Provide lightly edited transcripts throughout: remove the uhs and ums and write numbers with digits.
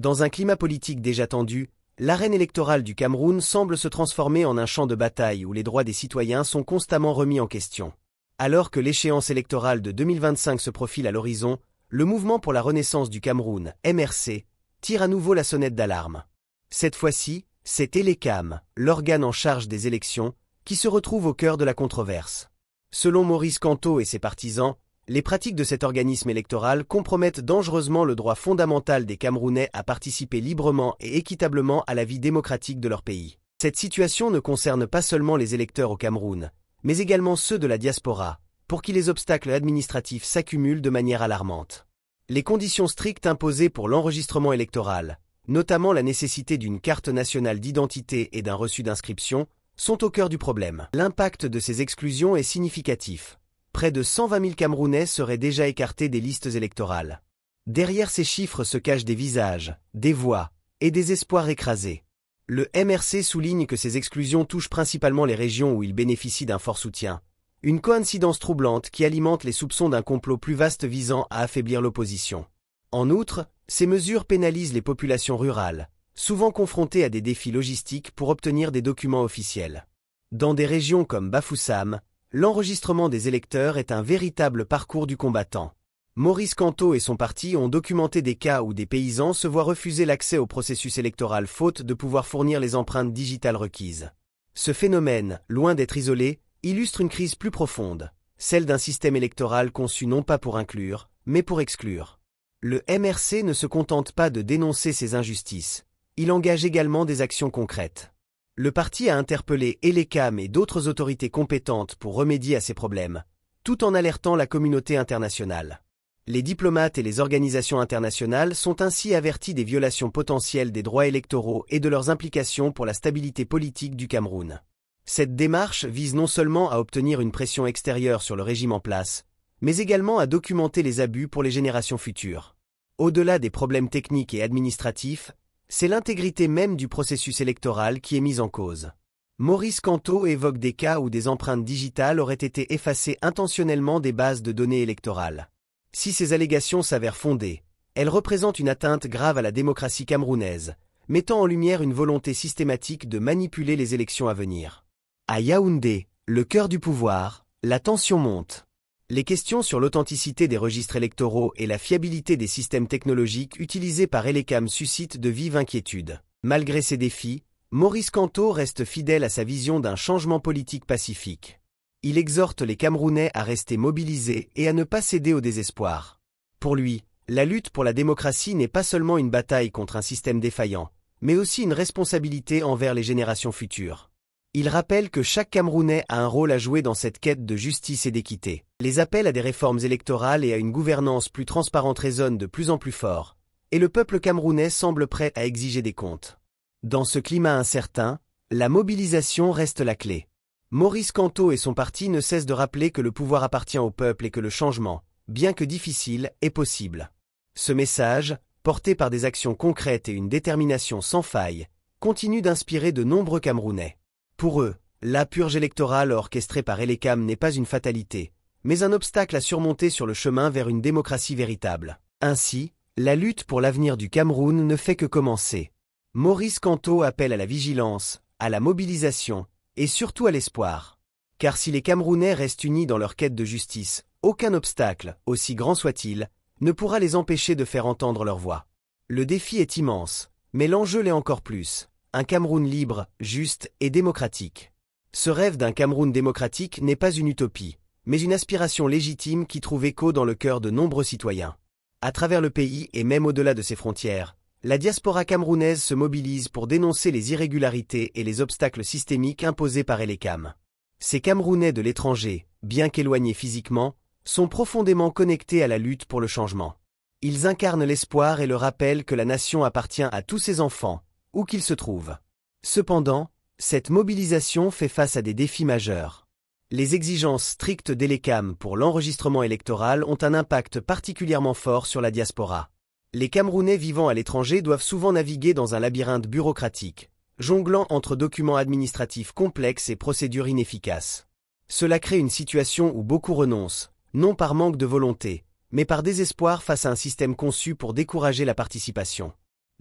Dans un climat politique déjà tendu, l'arène électorale du Cameroun semble se transformer en un champ de bataille où les droits des citoyens sont constamment remis en question. Alors que l'échéance électorale de 2025 se profile à l'horizon, le Mouvement pour la Renaissance du Cameroun, MRC, tire à nouveau la sonnette d'alarme. Cette fois-ci, c'est Elecam, l'organe en charge des élections, qui se retrouve au cœur de la controverse. Selon Maurice Kamto et ses partisans, les pratiques de cet organisme électoral compromettent dangereusement le droit fondamental des Camerounais à participer librement et équitablement à la vie démocratique de leur pays. Cette situation ne concerne pas seulement les électeurs au Cameroun, mais également ceux de la diaspora, pour qui les obstacles administratifs s'accumulent de manière alarmante. Les conditions strictes imposées pour l'enregistrement électoral, notamment la nécessité d'une carte nationale d'identité et d'un reçu d'inscription, sont au cœur du problème. L'impact de ces exclusions est significatif. Près de 120 000 Camerounais seraient déjà écartés des listes électorales. Derrière ces chiffres se cachent des visages, des voix et des espoirs écrasés. Le MRC souligne que ces exclusions touchent principalement les régions où ils bénéficient d'un fort soutien. Une coïncidence troublante qui alimente les soupçons d'un complot plus vaste visant à affaiblir l'opposition. En outre, ces mesures pénalisent les populations rurales, souvent confrontées à des défis logistiques pour obtenir des documents officiels. Dans des régions comme Bafoussam, l'enregistrement des électeurs est un véritable parcours du combattant. Maurice Kamto et son parti ont documenté des cas où des paysans se voient refuser l'accès au processus électoral faute de pouvoir fournir les empreintes digitales requises. Ce phénomène, loin d'être isolé, illustre une crise plus profonde, celle d'un système électoral conçu non pas pour inclure, mais pour exclure. Le MRC ne se contente pas de dénoncer ces injustices, il engage également des actions concrètes. Le parti a interpellé Elecam et d'autres autorités compétentes pour remédier à ces problèmes, tout en alertant la communauté internationale. Les diplomates et les organisations internationales sont ainsi avertis des violations potentielles des droits électoraux et de leurs implications pour la stabilité politique du Cameroun. Cette démarche vise non seulement à obtenir une pression extérieure sur le régime en place, mais également à documenter les abus pour les générations futures. Au-delà des problèmes techniques et administratifs, c'est l'intégrité même du processus électoral qui est mise en cause. Maurice Kamto évoque des cas où des empreintes digitales auraient été effacées intentionnellement des bases de données électorales. Si ces allégations s'avèrent fondées, elles représentent une atteinte grave à la démocratie camerounaise, mettant en lumière une volonté systématique de manipuler les élections à venir. À Yaoundé, le cœur du pouvoir, la tension monte. Les questions sur l'authenticité des registres électoraux et la fiabilité des systèmes technologiques utilisés par Elecam suscitent de vives inquiétudes. Malgré ces défis, Maurice Kamto reste fidèle à sa vision d'un changement politique pacifique. Il exhorte les Camerounais à rester mobilisés et à ne pas céder au désespoir. Pour lui, la lutte pour la démocratie n'est pas seulement une bataille contre un système défaillant, mais aussi une responsabilité envers les générations futures. Il rappelle que chaque Camerounais a un rôle à jouer dans cette quête de justice et d'équité. Les appels à des réformes électorales et à une gouvernance plus transparente résonnent de plus en plus fort, et le peuple camerounais semble prêt à exiger des comptes. Dans ce climat incertain, la mobilisation reste la clé. Maurice Kamto et son parti ne cessent de rappeler que le pouvoir appartient au peuple et que le changement, bien que difficile, est possible. Ce message, porté par des actions concrètes et une détermination sans faille, continue d'inspirer de nombreux Camerounais. Pour eux, la purge électorale orchestrée par Elecam n'est pas une fatalité, mais un obstacle à surmonter sur le chemin vers une démocratie véritable. Ainsi, la lutte pour l'avenir du Cameroun ne fait que commencer. Maurice Kamto appelle à la vigilance, à la mobilisation, et surtout à l'espoir. Car si les Camerounais restent unis dans leur quête de justice, aucun obstacle, aussi grand soit-il, ne pourra les empêcher de faire entendre leur voix. Le défi est immense, mais l'enjeu l'est encore plus. Un Cameroun libre, juste et démocratique. Ce rêve d'un Cameroun démocratique n'est pas une utopie, mais une aspiration légitime qui trouve écho dans le cœur de nombreux citoyens. À travers le pays et même au-delà de ses frontières, la diaspora camerounaise se mobilise pour dénoncer les irrégularités et les obstacles systémiques imposés par Elecam. Ces Camerounais de l'étranger, bien qu'éloignés physiquement, sont profondément connectés à la lutte pour le changement. Ils incarnent l'espoir et le rappel que la nation appartient à tous ses enfants, où qu'ils se trouvent. Cependant, cette mobilisation fait face à des défis majeurs. Les exigences strictes d'Elecam pour l'enregistrement électoral ont un impact particulièrement fort sur la diaspora. Les Camerounais vivant à l'étranger doivent souvent naviguer dans un labyrinthe bureaucratique, jonglant entre documents administratifs complexes et procédures inefficaces. Cela crée une situation où beaucoup renoncent, non par manque de volonté, mais par désespoir face à un système conçu pour décourager la participation.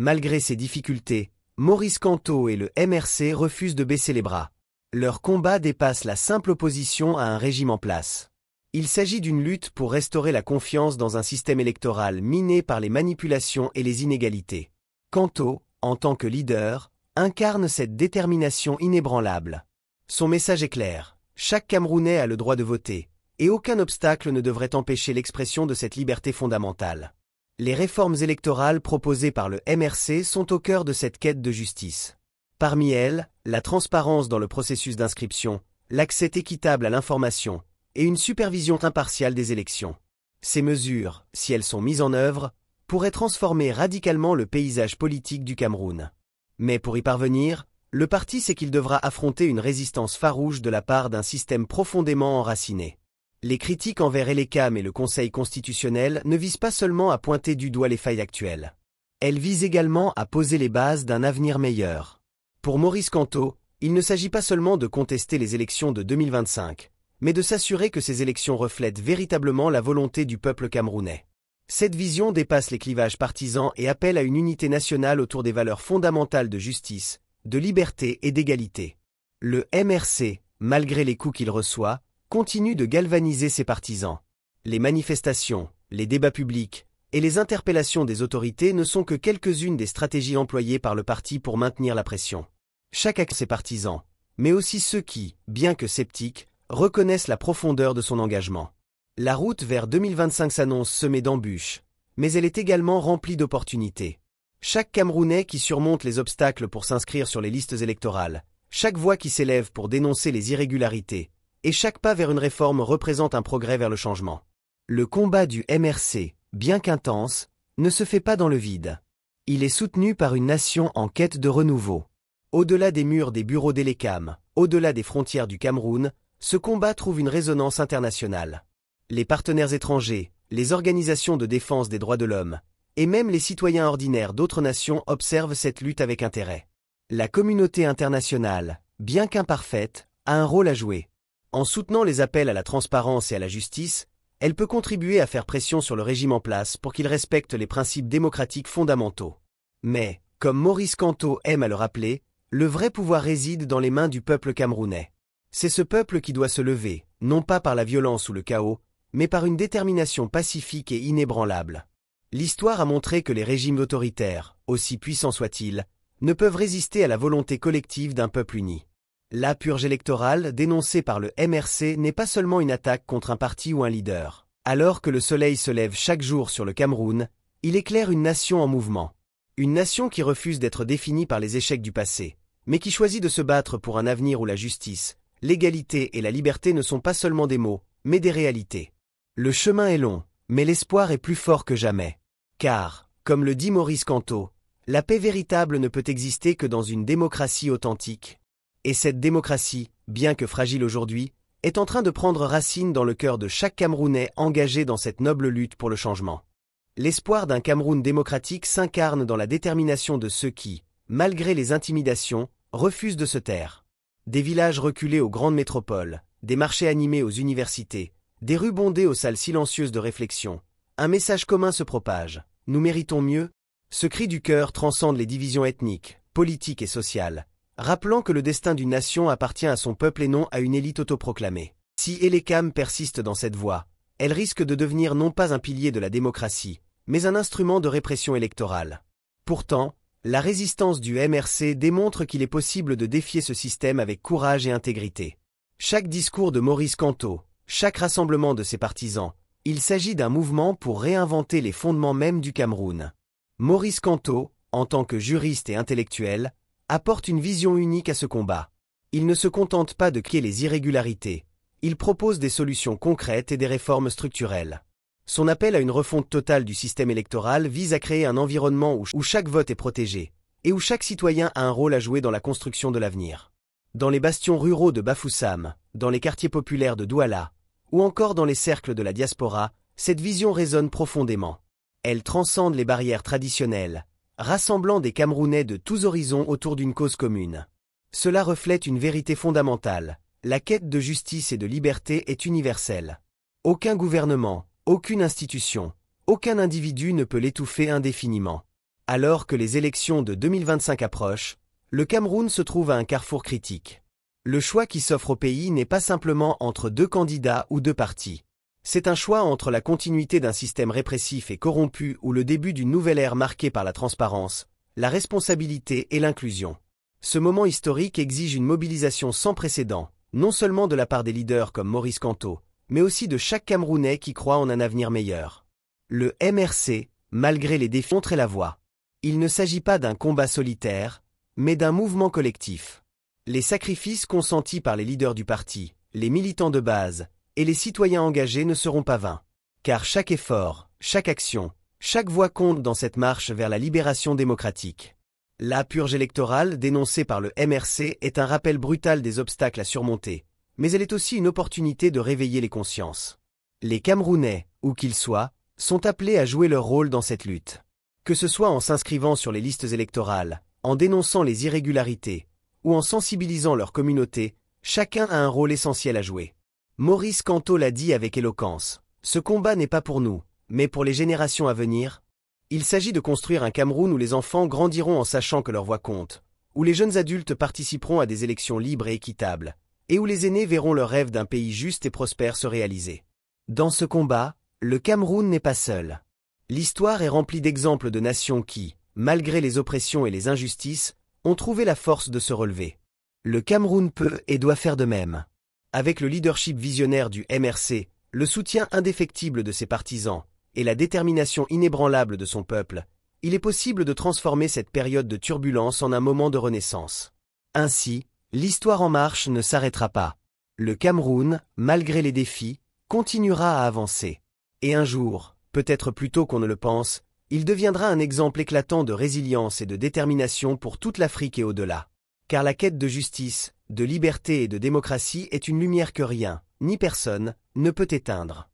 Malgré ces difficultés, Maurice Kamto et le MRC refusent de baisser les bras. Leur combat dépasse la simple opposition à un régime en place. Il s'agit d'une lutte pour restaurer la confiance dans un système électoral miné par les manipulations et les inégalités. Kamto, en tant que leader, incarne cette détermination inébranlable. Son message est clair, chaque Camerounais a le droit de voter, et aucun obstacle ne devrait empêcher l'expression de cette liberté fondamentale. Les réformes électorales proposées par le MRC sont au cœur de cette quête de justice. Parmi elles, la transparence dans le processus d'inscription, l'accès équitable à l'information et une supervision impartiale des élections. Ces mesures, si elles sont mises en œuvre, pourraient transformer radicalement le paysage politique du Cameroun. Mais pour y parvenir, le parti sait qu'il devra affronter une résistance farouche de la part d'un système profondément enraciné. Les critiques envers Elecam et le Conseil constitutionnel ne visent pas seulement à pointer du doigt les failles actuelles. Elles visent également à poser les bases d'un avenir meilleur. Pour Maurice Kamto, il ne s'agit pas seulement de contester les élections de 2025, mais de s'assurer que ces élections reflètent véritablement la volonté du peuple camerounais. Cette vision dépasse les clivages partisans et appelle à une unité nationale autour des valeurs fondamentales de justice, de liberté et d'égalité. Le MRC, malgré les coups qu'il reçoit, continue de galvaniser ses partisans. Les manifestations, les débats publics et les interpellations des autorités ne sont que quelques-unes des stratégies employées par le parti pour maintenir la pression. Chacun de ses partisans, mais aussi ceux qui, bien que sceptiques, reconnaissent la profondeur de son engagement. La route vers 2025 s'annonce semée d'embûches, mais elle est également remplie d'opportunités. Chaque Camerounais qui surmonte les obstacles pour s'inscrire sur les listes électorales, chaque voix qui s'élève pour dénoncer les irrégularités, et chaque pas vers une réforme représente un progrès vers le changement. Le combat du MRC, bien qu'intense, ne se fait pas dans le vide. Il est soutenu par une nation en quête de renouveau. Au-delà des murs des bureaux d'Elecam, au-delà des frontières du Cameroun, ce combat trouve une résonance internationale. Les partenaires étrangers, les organisations de défense des droits de l'homme, et même les citoyens ordinaires d'autres nations observent cette lutte avec intérêt. La communauté internationale, bien qu'imparfaite, a un rôle à jouer. En soutenant les appels à la transparence et à la justice, elle peut contribuer à faire pression sur le régime en place pour qu'il respecte les principes démocratiques fondamentaux. Mais, comme Maurice Kamto aime à le rappeler, le vrai pouvoir réside dans les mains du peuple camerounais. C'est ce peuple qui doit se lever, non pas par la violence ou le chaos, mais par une détermination pacifique et inébranlable. L'histoire a montré que les régimes autoritaires, aussi puissants soient-ils, ne peuvent résister à la volonté collective d'un peuple uni. La purge électorale dénoncée par le MRC n'est pas seulement une attaque contre un parti ou un leader. Alors que le soleil se lève chaque jour sur le Cameroun, il éclaire une nation en mouvement. Une nation qui refuse d'être définie par les échecs du passé, mais qui choisit de se battre pour un avenir où la justice, l'égalité et la liberté ne sont pas seulement des mots, mais des réalités. Le chemin est long, mais l'espoir est plus fort que jamais. Car, comme le dit Maurice Kamto, la paix véritable ne peut exister que dans une démocratie authentique. Et cette démocratie, bien que fragile aujourd'hui, est en train de prendre racine dans le cœur de chaque Camerounais engagé dans cette noble lutte pour le changement. L'espoir d'un Cameroun démocratique s'incarne dans la détermination de ceux qui, malgré les intimidations, refusent de se taire. Des villages reculés aux grandes métropoles, des marchés animés aux universités, des rues bondées aux salles silencieuses de réflexion, un message commun se propage. Nous méritons mieux. Ce cri du cœur transcende les divisions ethniques, politiques et sociales, rappelant que le destin d'une nation appartient à son peuple et non à une élite autoproclamée. Si Elecam persiste dans cette voie, elle risque de devenir non pas un pilier de la démocratie, mais un instrument de répression électorale. Pourtant, la résistance du MRC démontre qu'il est possible de défier ce système avec courage et intégrité. Chaque discours de Maurice Kamto, chaque rassemblement de ses partisans, il s'agit d'un mouvement pour réinventer les fondements mêmes du Cameroun. Maurice Kamto, en tant que juriste et intellectuel, apporte une vision unique à ce combat. Il ne se contente pas de créer les irrégularités, il propose des solutions concrètes et des réformes structurelles. Son appel à une refonte totale du système électoral vise à créer un environnement où chaque vote est protégé, et où chaque citoyen a un rôle à jouer dans la construction de l'avenir. Dans les bastions ruraux de Bafoussam, dans les quartiers populaires de Douala, ou encore dans les cercles de la diaspora, cette vision résonne profondément. Elle transcende les barrières traditionnelles, rassemblant des Camerounais de tous horizons autour d'une cause commune. Cela reflète une vérité fondamentale, la quête de justice et de liberté est universelle. Aucun gouvernement, aucune institution, aucun individu ne peut l'étouffer indéfiniment. Alors que les élections de 2025 approchent, le Cameroun se trouve à un carrefour critique. Le choix qui s'offre au pays n'est pas simplement entre deux candidats ou deux partis. C'est un choix entre la continuité d'un système répressif et corrompu ou le début d'une nouvelle ère marquée par la transparence, la responsabilité et l'inclusion. Ce moment historique exige une mobilisation sans précédent, non seulement de la part des leaders comme Maurice Kamto, mais aussi de chaque Camerounais qui croit en un avenir meilleur. Le MRC, malgré les défis, montrait la voie. Il ne s'agit pas d'un combat solitaire, mais d'un mouvement collectif. Les sacrifices consentis par les leaders du parti, les militants de base et les citoyens engagés ne seront pas vains. Car chaque effort, chaque action, chaque voix compte dans cette marche vers la libération démocratique. La purge électorale dénoncée par le MRC est un rappel brutal des obstacles à surmonter, mais elle est aussi une opportunité de réveiller les consciences. Les Camerounais, où qu'ils soient, sont appelés à jouer leur rôle dans cette lutte. Que ce soit en s'inscrivant sur les listes électorales, en dénonçant les irrégularités, ou en sensibilisant leur communauté, chacun a un rôle essentiel à jouer. Maurice Kamto l'a dit avec éloquence, « Ce combat n'est pas pour nous, mais pour les générations à venir. » Il s'agit de construire un Cameroun où les enfants grandiront en sachant que leur voix compte, où les jeunes adultes participeront à des élections libres et équitables, et où les aînés verront leur rêve d'un pays juste et prospère se réaliser. Dans ce combat, le Cameroun n'est pas seul. L'histoire est remplie d'exemples de nations qui, malgré les oppressions et les injustices, ont trouvé la force de se relever. Le Cameroun peut et doit faire de même. Avec le leadership visionnaire du MRC, le soutien indéfectible de ses partisans, et la détermination inébranlable de son peuple, il est possible de transformer cette période de turbulence en un moment de renaissance. Ainsi, l'histoire en marche ne s'arrêtera pas. Le Cameroun, malgré les défis, continuera à avancer. Et un jour, peut-être plus tôt qu'on ne le pense, il deviendra un exemple éclatant de résilience et de détermination pour toute l'Afrique et au-delà. Car la quête de justice, de liberté et de démocratie est une lumière que rien, ni personne, ne peut éteindre.